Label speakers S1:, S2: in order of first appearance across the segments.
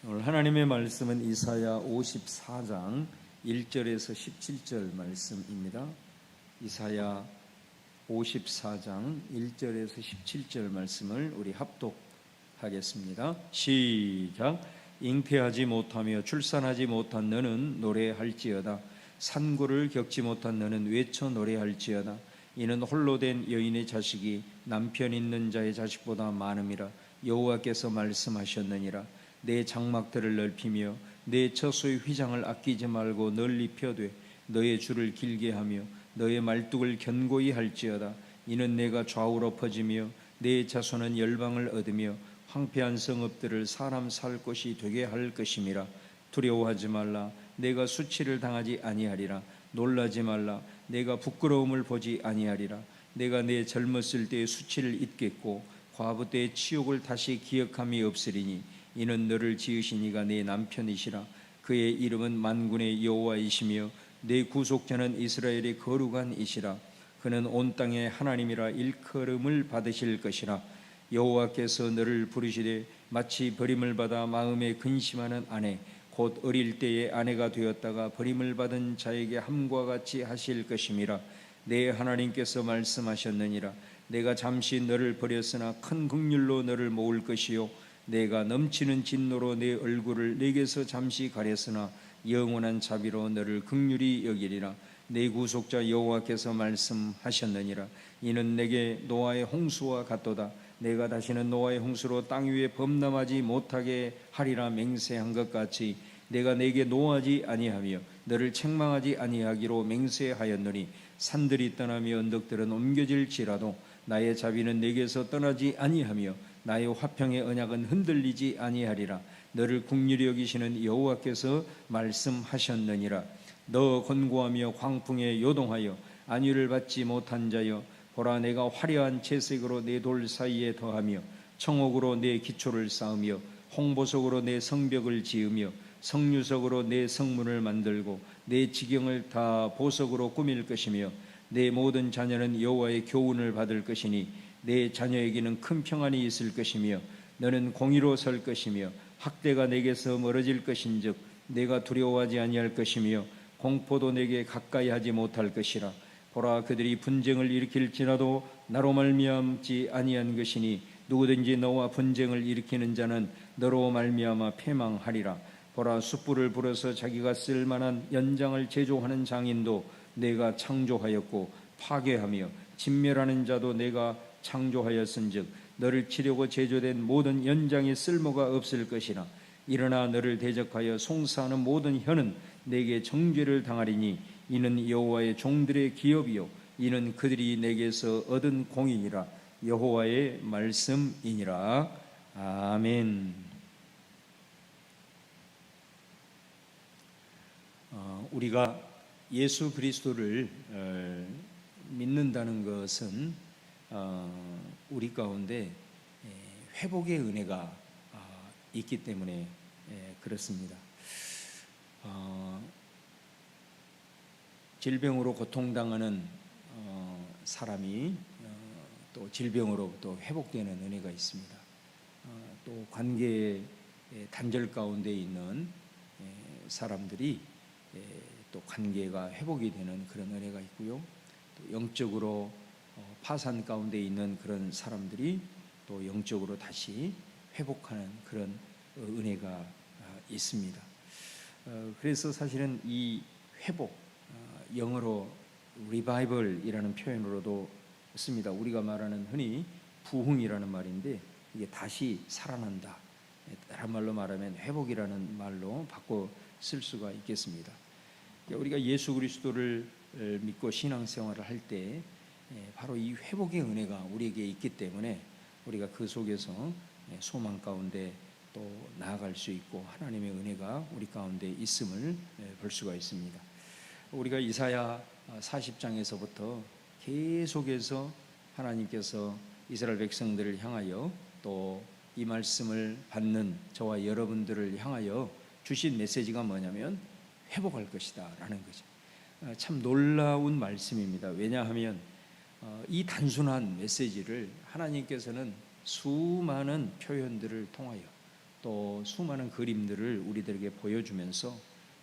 S1: 오늘 하나님의 말씀은 이사야 54장 1절에서 17절 말씀입니다. 이사야 54장 1절에서 17절 말씀을 우리 합독하겠습니다. 시작. 잉태하지 못하며 출산하지 못한 너는 노래할지어다. 산고를 겪지 못한 너는 외쳐 노래할지어다. 이는 홀로 된 여인의 자식이 남편 있는 자의 자식보다 많음이라. 여호와께서 말씀하셨느니라. 내 장막들을 넓히며 내 처소의 휘장을 아끼지 말고 널리 펴되 너의 줄을 길게 하며 너의 말뚝을 견고히 할지어다. 이는 내가 좌우로 퍼지며 내 자손은 열방을 얻으며 황폐한 성읍들을 사람 살 곳이 되게 할 것임이라. 두려워하지 말라. 내가 수치를 당하지 아니하리라. 놀라지 말라. 내가 부끄러움을 보지 아니하리라. 내가 내 젊었을 때의 수치를 잊겠고 과부 때의 치욕을 다시 기억함이 없으리니 이는 너를 지으신 이가 내 남편이시라. 그의 이름은 만군의 여호와이시며 내 구속자는 이스라엘의 거룩한 이시라. 그는 온 땅의 하나님이라 일컬음을 받으실 것이라. 여호와께서 너를 부르시되 마치 버림을 받아 마음에 근심하는 아내 곧 어릴 때의 아내가 되었다가 버림을 받은 자에게 함과 같이 하실 것임이라. 내 하나님께서 말씀하셨느니라. 내가 잠시 너를 버렸으나 큰 긍휼로 너를 모을 것이요 내가 넘치는 진노로 내 얼굴을 내게서 잠시 가렸으나 영원한 자비로 너를 긍휼히 여기리라. 내 구속자 여호와께서 말씀하셨느니라. 이는 내게 노아의 홍수와 같도다. 내가 다시는 노아의 홍수로 땅 위에 범람하지 못하게 하리라 맹세한 것 같이 내가 내게 노하지 아니하며 너를 책망하지 아니하기로 맹세하였노니 산들이 떠나며 언덕들은 옮겨질지라도 나의 자비는 내게서 떠나지 아니하며 나의 화평의 언약은 흔들리지 아니하리라. 너를 긍휼히 여기시는 여호와께서 말씀하셨느니라. 너 권고하며 광풍에 요동하여 안위를 받지 못한 자여 보라 내가 화려한 채색으로 내 돌 사이에 더하며 청옥으로 내 기초를 쌓으며 홍보석으로 내 성벽을 지으며 성류석으로 내 성문을 만들고 내 지경을 다 보석으로 꾸밀 것이며 내 모든 자녀는 여호와의 교훈을 받을 것이니 내 자녀에게는 큰 평안이 있을 것이며 너는 공의로 설 것이며 학대가 내게서 멀어질 것인즉 내가 두려워하지 아니할 것이며 공포도 내게 가까이 하지 못할 것이라. 보라 그들이 분쟁을 일으킬지라도 나로 말미암지 아니한 것이니 누구든지 너와 분쟁을 일으키는 자는 너로 말미암아 패망하리라. 보라 숯불을 불어서 자기가 쓸만한 연장을 제조하는 장인도 내가 창조하였고 파괴하며 진멸하는 자도 내가 창조하였은즉 너를 치려고 제조된 모든 연장이 쓸모가 없을 것이라. 일어나 너를 대적하여 송사하는 모든 혀는 내게 정죄를 당하리니 이는 여호와의 종들의 기업이요 이는 그들이 내게서 얻은 공이니라. 여호와의 말씀이니라. 아멘. 우리가 예수 그리스도를 믿는다는 것은 우리 가운데 회복의 은혜가 있기 때문에 그렇습니다. 질병으로 고통당하는 사람이 또 질병으로부터 회복되는 은혜가 있습니다. 또 관계의 단절 가운데 있는 사람들이 또 관계가 회복이 되는 그런 은혜가 있고요. 또 영적으로 파산 가운데 있는 그런 사람들이 또 영적으로 다시 회복하는 그런 은혜가 있습니다. 그래서 사실은 이 회복, 영어로 revival이라는 표현으로도 씁니다. 우리가 말하는 흔히 부흥이라는 말인데 이게 다시 살아난다. 다른 말로 말하면 회복이라는 말로 바꿔 쓸 수가 있겠습니다. 우리가 예수 그리스도를 믿고 신앙생활을 할 때 바로 이 회복의 은혜가 우리에게 있기 때문에 우리가 그 속에서 소망 가운데 또 나아갈 수 있고 하나님의 은혜가 우리 가운데 있음을 볼 수가 있습니다. 우리가 이사야 40장에서부터 계속해서 하나님께서 이스라엘 백성들을 향하여 또 이 말씀을 받는 저와 여러분들을 향하여 주신 메시지가 뭐냐면 회복할 것이다 라는 거죠. 참 놀라운 말씀입니다. 왜냐하면 이 단순한 메시지를 하나님께서는 수많은 표현들을 통하여 또 수많은 그림들을 우리들에게 보여주면서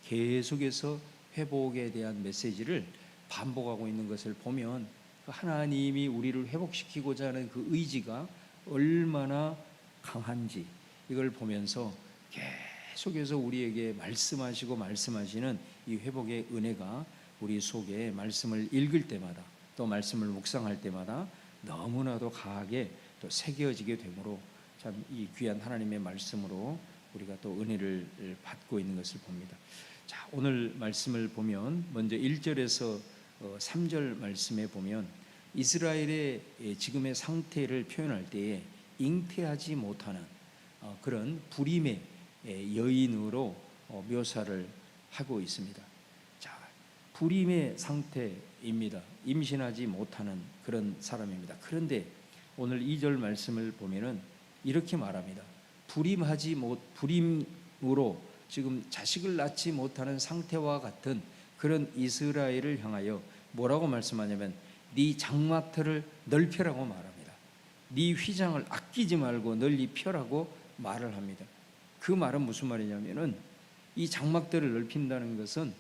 S1: 계속해서 회복에 대한 메시지를 반복하고 있는 것을 보면 하나님이 우리를 회복시키고자 하는 그 의지가 얼마나 강한지 이걸 보면서 계속해서 우리에게 말씀하시는 이 회복의 은혜가 우리 속에 말씀을 읽을 때마다 또 말씀을 묵상할 때마다 너무나도 강하게 또 새겨지게 되므로 참 이 귀한 하나님의 말씀으로 우리가 또 은혜를 받고 있는 것을 봅니다. 자, 오늘 말씀을 보면 먼저 1절에서 3절 말씀에 보면 이스라엘의 지금의 상태를 표현할 때에 잉태하지 못하는 그런 불임의 여인으로 묘사를 하고 있습니다. 자, 불임의 상태입니다. 임신하지 못하는 그런 사람입니다. 그런데 오늘 2절 말씀을 보면은 이렇게 말합니다. 불임으로 지금 자식을 낳지 못하는 상태와 같은 그런 이스라엘을 향하여 뭐라고 말씀하냐면 네 장막터를 넓혀라고 말합니다. 네 휘장을 아끼지 말고 널리 펴라고 말을 합니다. 그 말은 무슨 말이냐면은 이 장막터를 넓힌다는 것은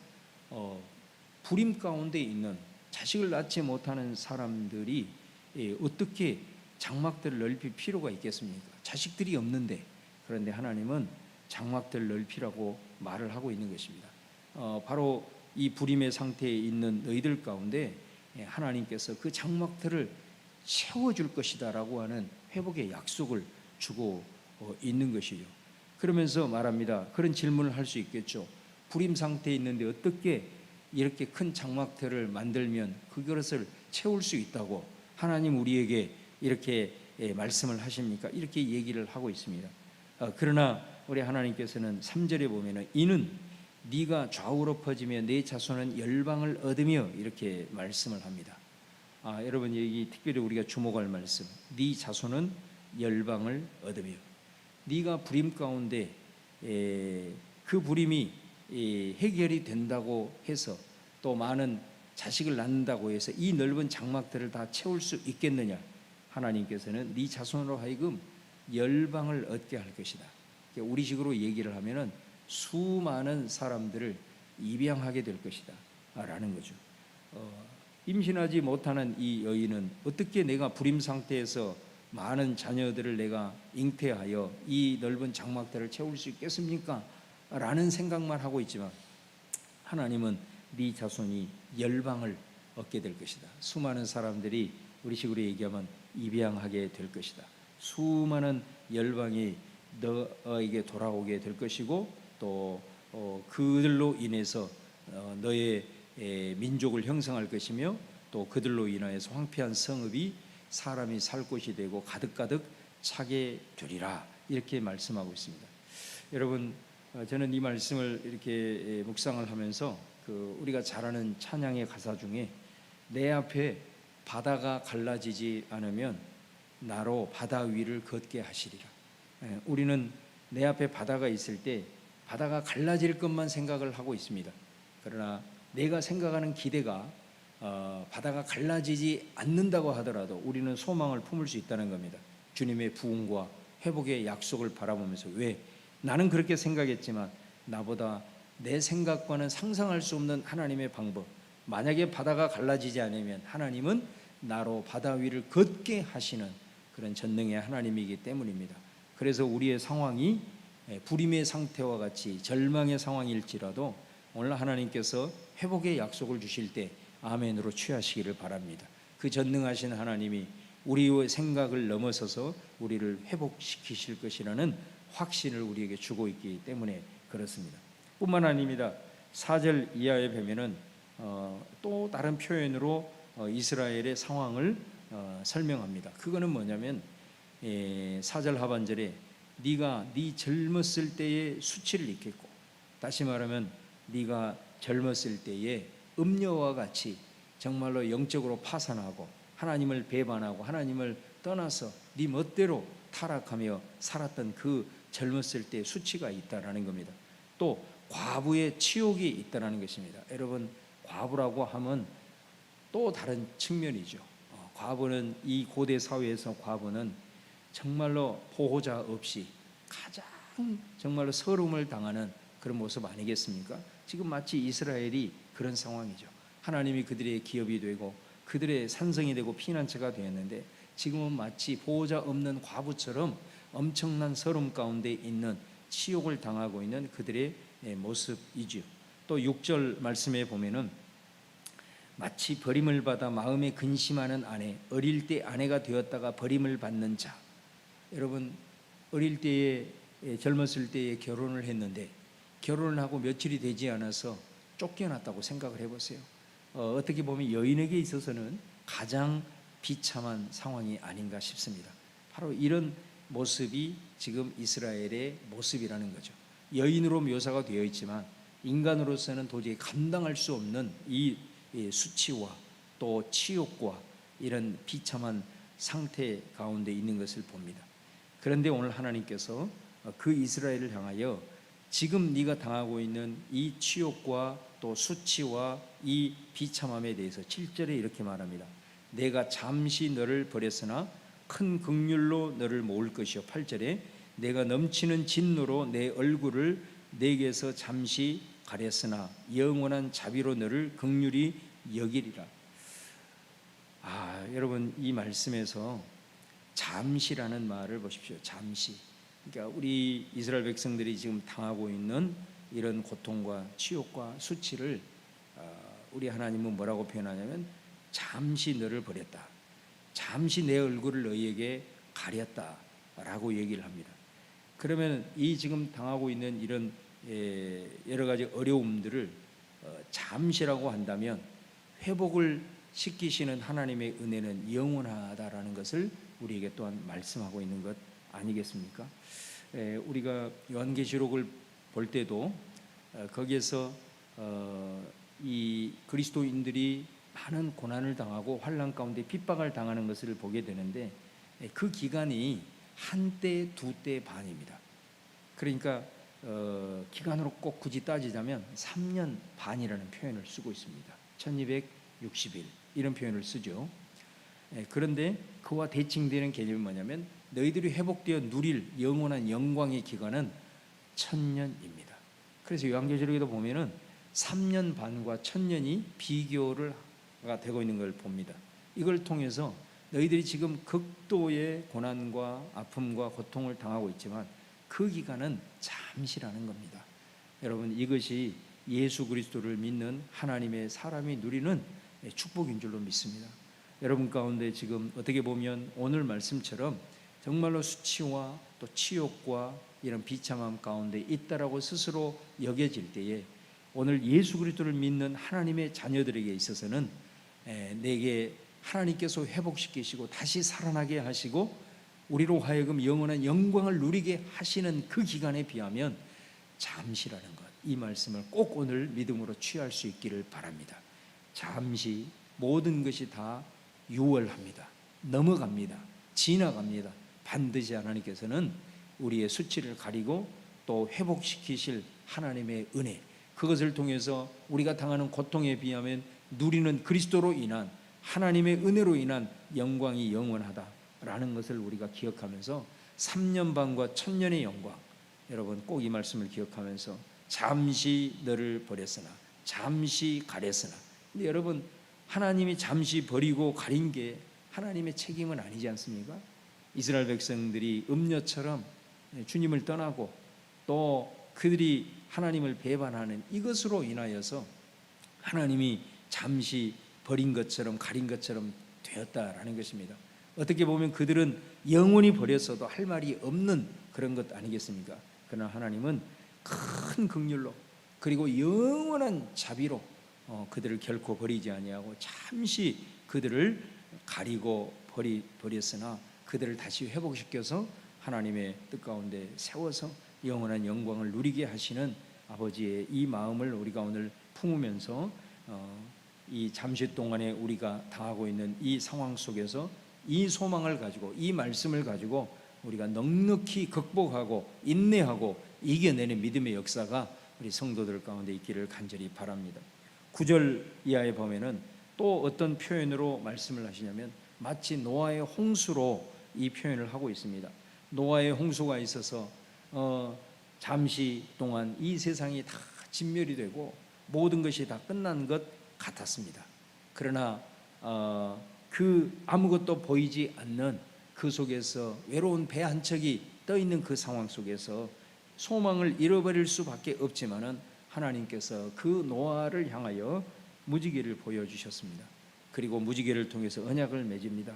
S1: 불임 가운데 있는 자식을 낳지 못하는 사람들이 어떻게 장막터를 넓힐 필요가 있겠습니까? 자식들이 없는데. 그런데 하나님은 장막터를 넓히라고 말을 하고 있는 것입니다. 바로 이 불임의 상태에 있는 너희들 가운데 하나님께서 그 장막터를 채워줄 것이다 라고 하는 회복의 약속을 주고 있는 것이죠. 그러면서 말합니다. 그런 질문을 할 수 있겠죠. 불임 상태에 있는데 어떻게 이렇게 큰 장막터를 만들면 그것을 채울 수 있다고 하나님 우리에게 이렇게 말씀을 하십니까? 이렇게 얘기를 하고 있습니다. 그러나 우리 하나님께서는 3절에 보면은 이는 네가 좌우로 퍼지며 네 자손은 열방을 얻으며 이렇게 말씀을 합니다. 여러분 여기 특별히 우리가 주목할 말씀. 네 자손은 열방을 얻으며 네가 불임 가운데 그 불임이 해결이 된다고 해서 또 많은 자식을 낳는다고 해서 이 넓은 장막들을 다 채울 수 있겠느냐? 하나님께서는 네 자손으로 하여금 열방을 얻게 할 것이다. 우리식으로 얘기를 하면은 수많은 사람들을 입양하게 될 것이다 라는 거죠. 임신하지 못하는 이 여인은 어떻게 내가 불임 상태에서 많은 자녀들을 내가 잉태하여 이 넓은 장막들을 채울 수 있겠습니까? 라는 생각만 하고 있지만 하나님은 네 자손이 열방을 얻게 될 것이다. 수많은 사람들이 우리식으로 얘기하면 입양하게 될 것이다. 수많은 열방이 너에게 돌아오게 될 것이고 또 그들로 인해서 너의 민족을 형성할 것이며 또 그들로 인하여서 황폐한 성읍이 사람이 살 곳이 되고 가득가득 차게 되리라 이렇게 말씀하고 있습니다. 여러분 저는 이 말씀을 이렇게 묵상을 하면서 우리가 잘 아는 찬양의 가사 중에 내 앞에 바다가 갈라지지 않으면 나로 바다 위를 걷게 하시리라. 우리는 내 앞에 바다가 있을 때 바다가 갈라질 것만 생각을 하고 있습니다. 그러나 내가 생각하는 기대가 바다가 갈라지지 않는다고 하더라도 우리는 소망을 품을 수 있다는 겁니다. 주님의 부흥과 회복의 약속을 바라보면서 왜? 나는 그렇게 생각했지만 나보다 내 생각과는 상상할 수 없는 하나님의 방법. 만약에 바다가 갈라지지 않으면 하나님은 나로 바다 위를 걷게 하시는 그런 전능의 하나님이기 때문입니다. 그래서 우리의 상황이 불임의 상태와 같이 절망의 상황일지라도 오늘 하나님께서 회복의 약속을 주실 때 아멘으로 취하시기를 바랍니다. 그 전능하신 하나님이 우리의 생각을 넘어서서 우리를 회복시키실 것이라는 확신을 우리에게 주고 있기 때문에 그렇습니다. 뿐만 아닙니다. 4절 이하에 보면은 또 다른 표현으로 이스라엘의 상황을 설명합니다. 그거는 뭐냐면 4절 하반절에 네가 네 젊었을 때의 수치를 잊겠고, 다시 말하면 네가 젊었을 때에 음녀와 같이 정말로 영적으로 파산하고 하나님을 배반하고 하나님을 떠나서 네 멋대로 타락하며 살았던 그 젊었을 때의 수치가 있다라는 겁니다. 또 과부의 치욕이 있다라는 것입니다. 여러분 과부라고 하면 또 다른 측면이죠. 과부는 이 고대 사회에서 과부는 정말로 보호자 없이 가장 정말로 서름을 당하는 그런 모습 아니겠습니까? 지금 마치 이스라엘이 그런 상황이죠. 하나님이 그들의 기업이 되고 그들의 산성이 되고 피난처가 되었는데 지금은 마치 보호자 없는 과부처럼 엄청난 서름 가운데 있는 치욕을 당하고 있는 그들의 모습이지요. 또 6절 말씀에 보면은 마치 버림을 받아 마음에 근심하는 아내, 어릴 때 아내가 되었다가 버림을 받는 자. 여러분, 어릴 때에 젊었을 때에 결혼을 했는데 결혼을 하고 며칠이 되지 않아서 쫓겨났다고 생각을 해보세요. 어떻게 보면 여인에게 있어서는 가장 비참한 상황이 아닌가 싶습니다. 바로 이런 모습이 지금 이스라엘의 모습이라는 거죠. 여인으로 묘사가 되어 있지만 인간으로서는 도저히 감당할 수 없는 이 수치와 또 치욕과 이런 비참한 상태 가운데 있는 것을 봅니다. 그런데 오늘 하나님께서 그 이스라엘을 향하여 지금 네가 당하고 있는 이 치욕과 또 수치와 이 비참함에 대해서 7절에 이렇게 말합니다. 내가 잠시 너를 버렸으나 큰 긍휼로 너를 모을 것이요. 8절에 내가 넘치는 진노로 내 얼굴을 내게서 잠시 가렸으나 영원한 자비로 너를 긍휼히 여기리라. 여러분, 이 말씀에서 잠시라는 말을 보십시오. 잠시. 그러니까 우리 이스라엘 백성들이 지금 당하고 있는 이런 고통과 치욕과 수치를 우리 하나님은 뭐라고 표현하냐면 잠시 너를 버렸다, 잠시 내 얼굴을 너희에게 가렸다라고 얘기를 합니다. 그러면 이 지금 당하고 있는 이런 여러 가지 어려움들을 잠시라고 한다면 회복을 시키시는 하나님의 은혜는 영원하다라는 것을 우리에게 또한 말씀하고 있는 것 아니겠습니까? 우리가 요한계시록을 볼 때도 거기에서 이 그리스도인들이 많은 고난을 당하고 환난 가운데 핍박을 당하는 것을 보게 되는데 그 기간이 한때 두 때 반입니다. 그러니까 기간으로 꼭 굳이 따지자면 3년 반이라는 표현을 쓰고 있습니다. 1260일 이런 표현을 쓰죠. 그런데 그와 대칭되는 개념이 뭐냐면 너희들이 회복되어 누릴 영원한 영광의 기간은 1000년입니다. 그래서 요한계시록에도 보면은 3년 반과 1000년이 비교가 되고 있는 걸 봅니다. 이걸 통해서 너희들이 지금 극도의 고난과 아픔과 고통을 당하고 있지만 그 기간은 잠시라는 겁니다. 여러분, 이것이 예수 그리스도를 믿는 하나님의 사람이 누리는 축복인 줄로 믿습니다. 여러분 가운데 지금 어떻게 보면 오늘 말씀처럼 정말로 수치와 또 치욕과 이런 비참함 가운데 있다라고 스스로 여겨질 때에 오늘 예수 그리스도를 믿는 하나님의 자녀들에게 있어서는 내게 하나님께서 회복시키시고 다시 살아나게 하시고 우리로 하여금 영원한 영광을 누리게 하시는 그 기간에 비하면 잠시라는 것, 이 말씀을 꼭 오늘 믿음으로 취할 수 있기를 바랍니다. 잠시 모든 것이 다 유월합니다. 넘어갑니다. 지나갑니다. 반드시 하나님께서는 우리의 수치를 가리고 또 회복시키실 하나님의 은혜, 그것을 통해서 우리가 당하는 고통에 비하면 누리는 그리스도로 인한 하나님의 은혜로 인한 영광이 영원하다라는 것을 우리가 기억하면서 3년 반과 1000년의 영광, 여러분 꼭 이 말씀을 기억하면서 잠시 너를 버렸으나 잠시 가렸으나, 근데 여러분 하나님이 잠시 버리고 가린 게 하나님의 책임은 아니지 않습니까? 이스라엘 백성들이 음녀처럼 주님을 떠나고 또 그들이 하나님을 배반하는 이것으로 인하여서 하나님이 잠시 버린 것처럼 가린 것처럼 되었다라는 것입니다. 어떻게 보면 그들은 영원히 버렸어도 할 말이 없는 그런 것 아니겠습니까? 그러나 하나님은 큰 긍휼로 그리고 영원한 자비로 그들을 결코 버리지 아니하고 잠시 그들을 가리고 버렸으나 그들을 다시 회복시켜서 하나님의 뜻 가운데 세워서 영원한 영광을 누리게 하시는 아버지의 이 마음을 우리가 오늘 품으면서 이 잠시 동안에 우리가 당하고 있는 이 상황 속에서 이 소망을 가지고 이 말씀을 가지고 우리가 넉넉히 극복하고 인내하고 이겨내는 믿음의 역사가 우리 성도들 가운데 있기를 간절히 바랍니다. 9절 이하에 보면은 또 어떤 표현으로 말씀을 하시냐면 마치 노아의 홍수로 이 표현을 하고 있습니다. 노아의 홍수가 있어서 잠시 동안 이 세상이 다 진멸이 되고 모든 것이 다 끝난 것 같았습니다. 그러나 그 아무것도 보이지 않는 그 속에서 외로운 배 한 척이 떠 있는 그 상황 속에서 소망을 잃어버릴 수밖에 없지만은 하나님께서 그 노아를 향하여 무지개를 보여주셨습니다. 그리고 무지개를 통해서 언약을 맺습니다.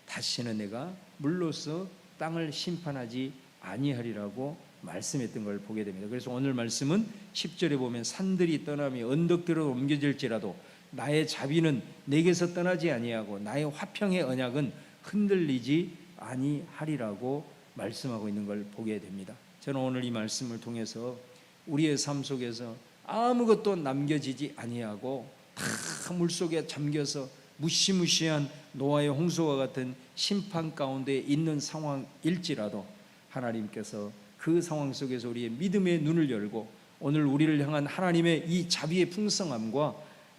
S1: 다시는 내가 물로서 땅을 심판하지 아니하리라고 말씀했던 걸 보게 됩니다. 그래서 오늘 말씀은 10절에 보면 산들이 떠나며 언덕들로 옮겨질지라도 나의 자비는 내게서 떠나지 아니하고 나의 화평의 언약은 흔들리지 아니하리라고 말씀하고 있는 걸 보게 됩니다. 저는 오늘 이 말씀을 통해서 우리의 삶 속에서 아무것도 남겨지지 아니하고 다 물속에 잠겨서 무시무시한 노아의 홍수와 같은 심판 가운데 있는 상황일지라도 하나님께서 그 상황 속에서 우리의 믿음의 눈을 열고 오늘 우리를 향한 하나님의 이 자비의 풍성함과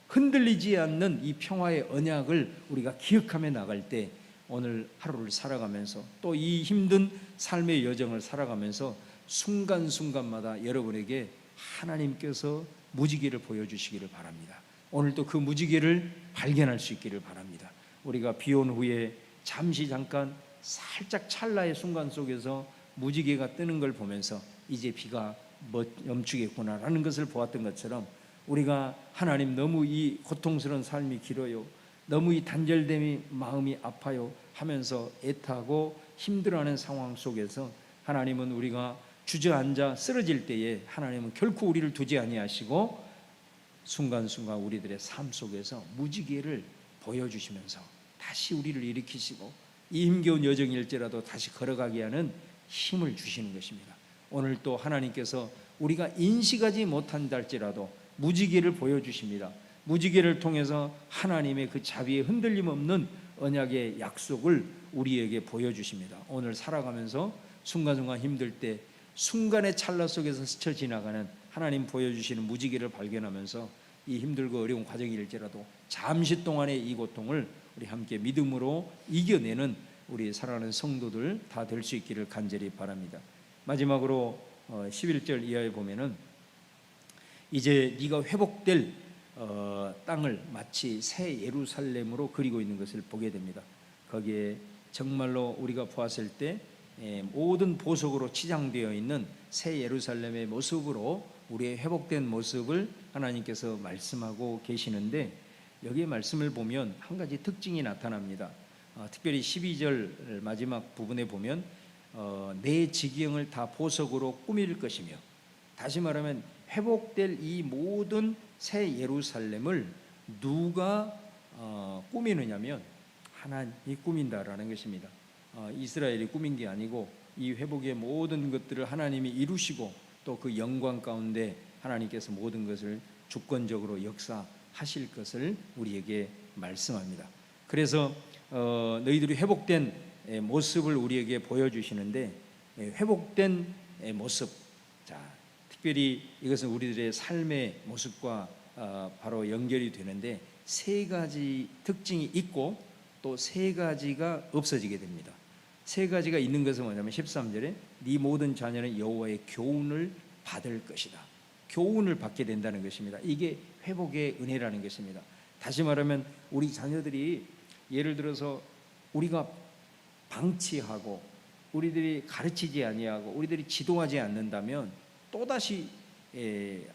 S1: 흔들리지 않는 이 평화의 언약을 우리가 기억하며 나갈 때 오늘 하루를 살아가면서 또 이 힘든 삶의 여정을 살아가면서 순간순간마다 여러분에게 하나님께서 무지개를 보여주시기를 바랍니다. 오늘도 그 무지개를 발견할 수 있기를 바랍니다. 우리가 비온 후에 잠깐 살짝 찰나의 순간 속에서 무지개가 뜨는 걸 보면서 이제 비가 멈추겠구나라는 것을 보았던 것처럼 우리가 하나님 너무 이 고통스러운 삶이 길어요, 너무 이 단절됨이 마음이 아파요 하면서 애타고 힘들어하는 상황 속에서 하나님은 우리가 주저앉아 쓰러질 때에 하나님은 결코 우리를 두지 아니하시고 순간순간 우리들의 삶 속에서 무지개를 보여주시면서 다시 우리를 일으키시고 이 힘겨운 여정일지라도 다시 걸어가게 하는 힘을 주시는 것입니다. 오늘 또 하나님께서 우리가 인식하지 못한다 할지라도 무지개를 보여주십니다. 무지개를 통해서 하나님의 그 자비의 흔들림 없는 언약의 약속을 우리에게 보여주십니다. 오늘 살아가면서 순간순간 힘들 때 순간의 찰나 속에서 스쳐 지나가는 하나님 보여주시는 무지개를 발견하면서 이 힘들고 어려운 과정일지라도 잠시 동안의 이 고통을 우리 함께 믿음으로 이겨내는 우리 사랑하는 성도들 다 될 수 있기를 간절히 바랍니다. 마지막으로 11절 이하에 보면은 이제 네가 회복될 땅을 마치 새 예루살렘으로 그리고 있는 것을 보게 됩니다. 거기에 정말로 우리가 보았을 때 모든 보석으로 치장되어 있는 새 예루살렘의 모습으로 우리의 회복된 모습을 하나님께서 말씀하고 계시는데 여기에 말씀을 보면 한 가지 특징이 나타납니다. 특별히 12절 마지막 부분에 보면 내 지경을 다 보석으로 꾸밀 것이며, 다시 말하면 회복될 이 모든 새 예루살렘을 누가 꾸미느냐면 하나님이 꾸민다라는 것입니다. 이스라엘이 꾸민 게 아니고 이 회복의 모든 것들을 하나님이 이루시고 또 그 영광 가운데 하나님께서 모든 것을 주권적으로 역사하실 것을 우리에게 말씀합니다. 그래서 너희들이 회복된 모습을 우리에게 보여주시는데 회복된 모습, 자, 특별히 이것은 우리들의 삶의 모습과 바로 연결이 되는데 세 가지 특징이 있고 또 세 가지가 없어지게 됩니다. 세 가지가 있는 것은 뭐냐면 13절에 네 모든 자녀는 여호와의 교훈을 받을 것이다. 교훈을 받게 된다는 것입니다. 이게 회복의 은혜라는 것입니다. 다시 말하면 우리 자녀들이 예를 들어서 우리가 방치하고 우리들이 가르치지 아니하고 우리들이 지도하지 않는다면 또다시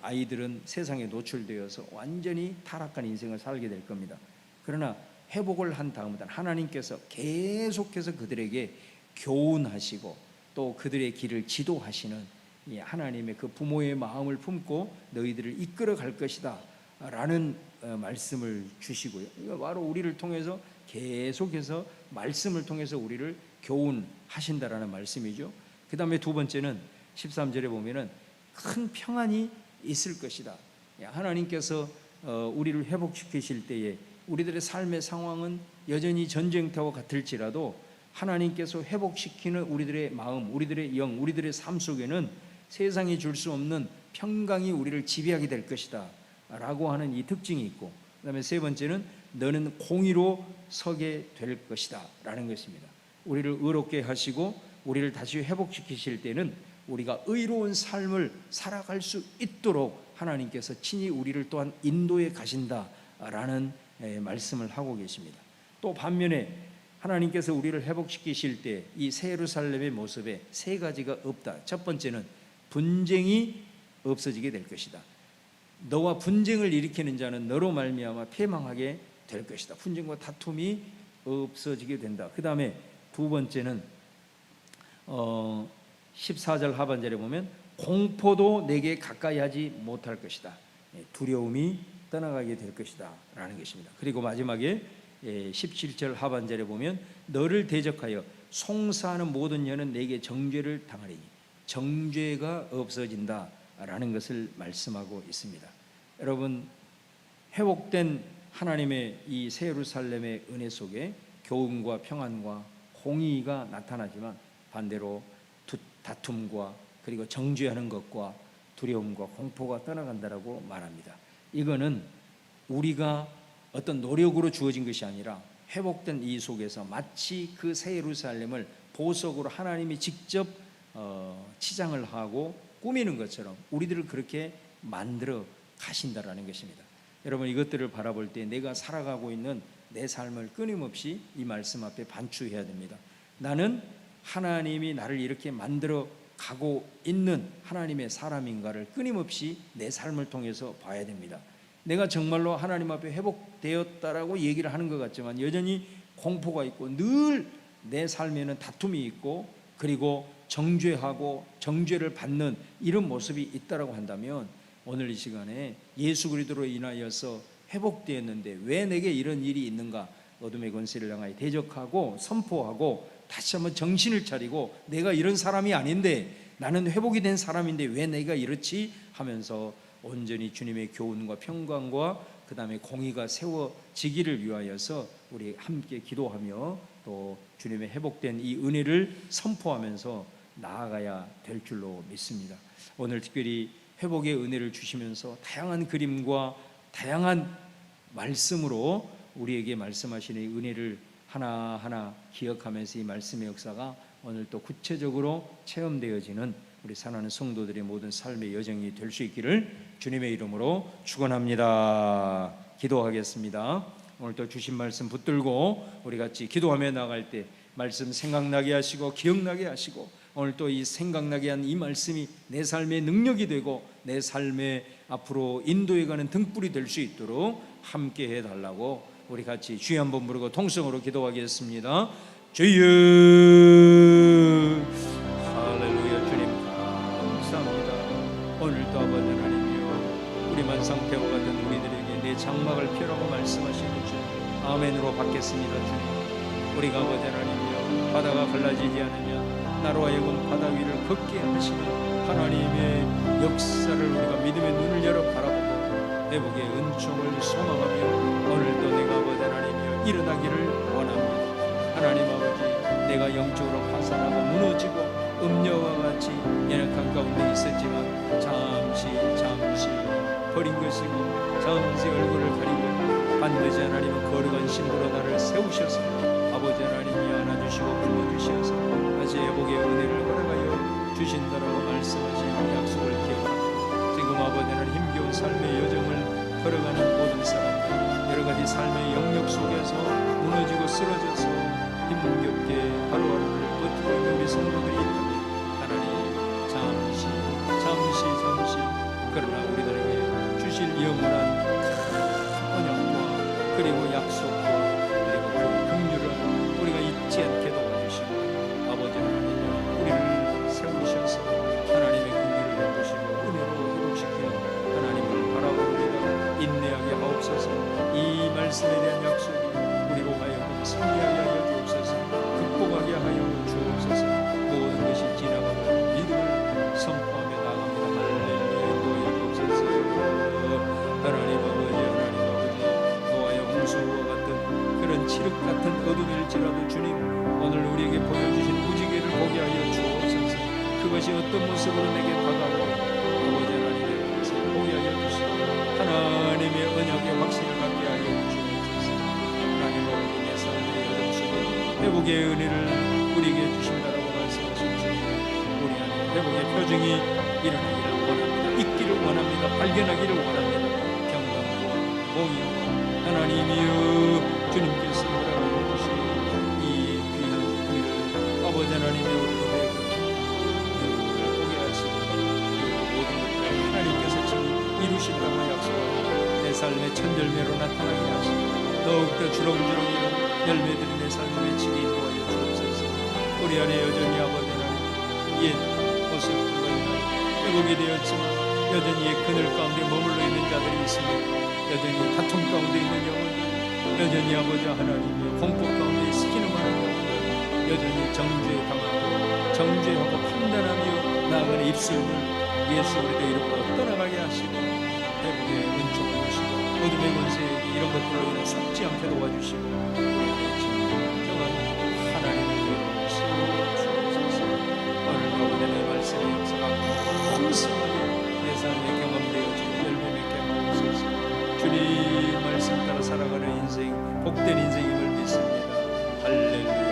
S1: 아이들은 세상에 노출되어서 완전히 타락한 인생을 살게 될 겁니다. 그러나 회복을 한 다음에 하나님께서 계속해서 그들에게 교훈하시고 또 그들의 길을 지도하시는 이 하나님의 그 부모의 마음을 품고 너희들을 이끌어 갈 것이다 라는 말씀을 주시고요. 이거 바로 우리를 통해서 계속해서 말씀을 통해서 우리를 교훈하신다라는 말씀이죠. 그 다음에 두 번째는 13절에 보면은 큰 평안이 있을 것이다. 하나님께서 우리를 회복시키실 때에 우리들의 삶의 상황은 여전히 전쟁터와 같을지라도 하나님께서 회복시키는 우리들의 마음, 우리들의 영, 우리들의 삶 속에는 세상이 줄 수 없는 평강이 우리를 지배하게 될 것이다 라고 하는 이 특징이 있고, 그 다음에 세 번째는 너는 공의로 서게 될 것이다 라는 것입니다. 우리를 의롭게 하시고 우리를 다시 회복시키실 때는 우리가 의로운 삶을 살아갈 수 있도록 하나님께서 친히 우리를 또한 인도해 가신다라는 말씀을 하고 계십니다. 또 반면에 하나님께서 우리를 회복시키실 때 이 새 예루살렘의 모습에 세 가지가 없다. 첫 번째는 분쟁이 없어지게 될 것이다. 너와 분쟁을 일으키는 자는 너로 말미암아 패망하게 될 것이다. 분쟁과 다툼이 없어지게 된다. 그 다음에 두 번째는 14절 하반절에 보면 공포도 내게 가까이 하지 못할 것이다. 두려움이 떠나가게 될 것이다 라는 것입니다. 그리고 마지막에 17절 하반절에 보면 너를 대적하여 송사하는 모든 여는 내게 정죄를 당하리니 정죄가 없어진다 라는 것을 말씀하고 있습니다. 여러분, 회복된 하나님의 이 새 예루살렘의 은혜 속에 교훈과 평안과 공의가 나타나지만 반대로 다툼과 그리고 정죄하는 것과 두려움과 공포가 떠나간다라고 말합니다. 이거는 우리가 어떤 노력으로 주어진 것이 아니라 회복된 이 속에서 마치 그 새 예루살렘을 보석으로 하나님이 직접 치장을 하고 꾸미는 것처럼 우리들을 그렇게 만들어 가신다라는 것입니다. 여러분, 이것들을 바라볼 때 내가 살아가고 있는 내 삶을 끊임없이 이 말씀 앞에 반추해야 됩니다. 나는 하나님이 나를 이렇게 만들어 가고 있는 하나님의 사람인가를 끊임없이 내 삶을 통해서 봐야 됩니다. 내가 정말로 하나님 앞에 회복되었다라고 얘기를 하는 것 같지만 여전히 공포가 있고 늘 내 삶에는 다툼이 있고 그리고 정죄하고 정죄를 받는 이런 모습이 있다라고 한다면 오늘 이 시간에 예수 그리스도로 인하여서 회복되었는데 왜 내게 이런 일이 있는가? 어둠의 권세를 향하여 대적하고 선포하고 다시 한번 정신을 차리고 내가 이런 사람이 아닌데 나는 회복이 된 사람인데 왜 내가 이렇지? 하면서 온전히 주님의 교훈과 평강과 그 다음에 공의가 세워지기를 위하여서 우리 함께 기도하며 또 주님의 회복된 이 은혜를 선포하면서 나아가야 될 줄로 믿습니다. 오늘 특별히 회복의 은혜를 주시면서 다양한 그림과 다양한 말씀으로 우리에게 말씀하시는 이 은혜를 하나하나 기억하면서 이 말씀의 역사가 오늘 또 구체적으로 체험되어지는 우리 사랑하는 성도들의 모든 삶의 여정이 될 수 있기를 주님의 이름으로 축원합니다. 기도하겠습니다. 오늘 또 주신 말씀 붙들고 우리 같이 기도하며 나갈 때 말씀 생각나게 하시고 기억나게 하시고 오늘 또 이 생각나게 한 이 말씀이 내 삶의 능력이 되고 내 삶의 앞으로 인도해가는 등불이 될 수 있도록 함께 해달라고 우리 같이 주여 한번 부르고 통성으로 기도하겠습니다. 주여, 할렐루야. 주님 감사합니다. 오늘도 아버지 하나님이여 우리만 상태와 같은 우리들에게 내 장막을 펴라고 말씀하시는 주님 아멘으로 받겠습니다. 주님, 우리가 아버지 하나님이여 바다가 갈라지지 않으면 나로 하여금 바다 위를 걷게 하시는 하나님의 역사를 우리가 믿음의 눈을 열어 바라보고 회복의 은총을 소망하며 오늘도 내가 아버지 하나님이여 일어나기를 원합니다. 하나님 아버지, 내가 영적으로 파산하고 무너지고 음녀와 같이 연약한 가운데 있었지만 잠시 버린 것이고 잠시 얼굴을 가리고 반드시 하나님은 거룩한 신부로 나를 세우셔서 아버지 하나님이 안아주시고 품어주셔서 다시 회복의 은혜를 허락하여 주신다라고 말씀하신 약속을 기억하고 지금 아버지 하나님 힘겨운 삶의 여정을 걸어가는 모든 사람들 여러 가지 삶의 영역 속에서 무너지고 쓰러져서 힘겹게 하루하루를 버티고 있는 우리 성도들이 있다면 하나님 잠시 그러나 우리들에게 주실 영원한 언약과 그리고 약속과 그리고 그 긍휼을 우리가 잊지 않게 도와주시고 아버지 하나님 우리를 세우셔서 하나님의 긍휼을 베푸시고 은혜로 회복시키는 하나님을 바라봅니다. 인내하게 하옵소서. 이 말씀에 대한 약속이 우리로 하여금 승리하게 하여 주옵소서. 극복하게 하여 주옵소서. 모든 것이 지나가고 믿음을 선포하며 나갑니다. 할렐루야. 인도하여 주옵소서. 하나님 아버지 노아의 홍수와 같은 그런 칠흑 같은 어둠일지라도 주님 오늘 우리에게 보여주신 무지개를 보게 하여 주옵소서. 그것이 어떤 모습으로 내게 다가오고 아버지 하나님의 것을 보게 하여 주시고 하나님의 언약의 확신을 갖게 하여 주옵소서. 하나님으로 인해서 우리의 여정 속에 회복의 은혜를 우리에게 주신다라고 말씀하신 주님, 우리 안에 회복의 표적 소중히 일어나기를 원합니다. 있기를 원합니다. 발견하기를 원합니다. 평강과 공의와 하나님이여 주님께서 허락하여 주신 이 귀한 일을 아버지 하나님의 우리로 보게 하시고 모든 것들을 하나님께서 지금 이루신다고 약속하고 내 삶의 첫열매로 나타나게 하시고 더욱더 주렁주렁 이런 열매들이 내 삶에 맺히게 인도하여 주옵소서. 우리 안에 여전히 아버지 하나님 옛 모습으로 인하여 회복이 되었지만 여전히 옛 그늘 가운데 머물러 있는 자들이 있습니다. 여전히 다툼 가운데 있는 영혼들, 여전히 아버지 하나님의 공포 가운데 신음하는 영혼들, 여전히 정죄당하고 정죄하고 판단하며 나아가는 입술들 예수 그리스도의 이름으로 떠나가게 하시고 회복의 은총을 주시고 어둠의 권세에게 이런 것들로 인해 속지 않게 도와주시고 우리의 진정한 하나님의 이름으로 세워주옵소서. 오늘 가운데 내 말씀의 역사가 풍성하게 내 삶에 경험되어지고 열매 맺게 하옵소서. 주님 말씀 따라 살아가는 인생 복된 인생임을 믿습니다. 할렐루야.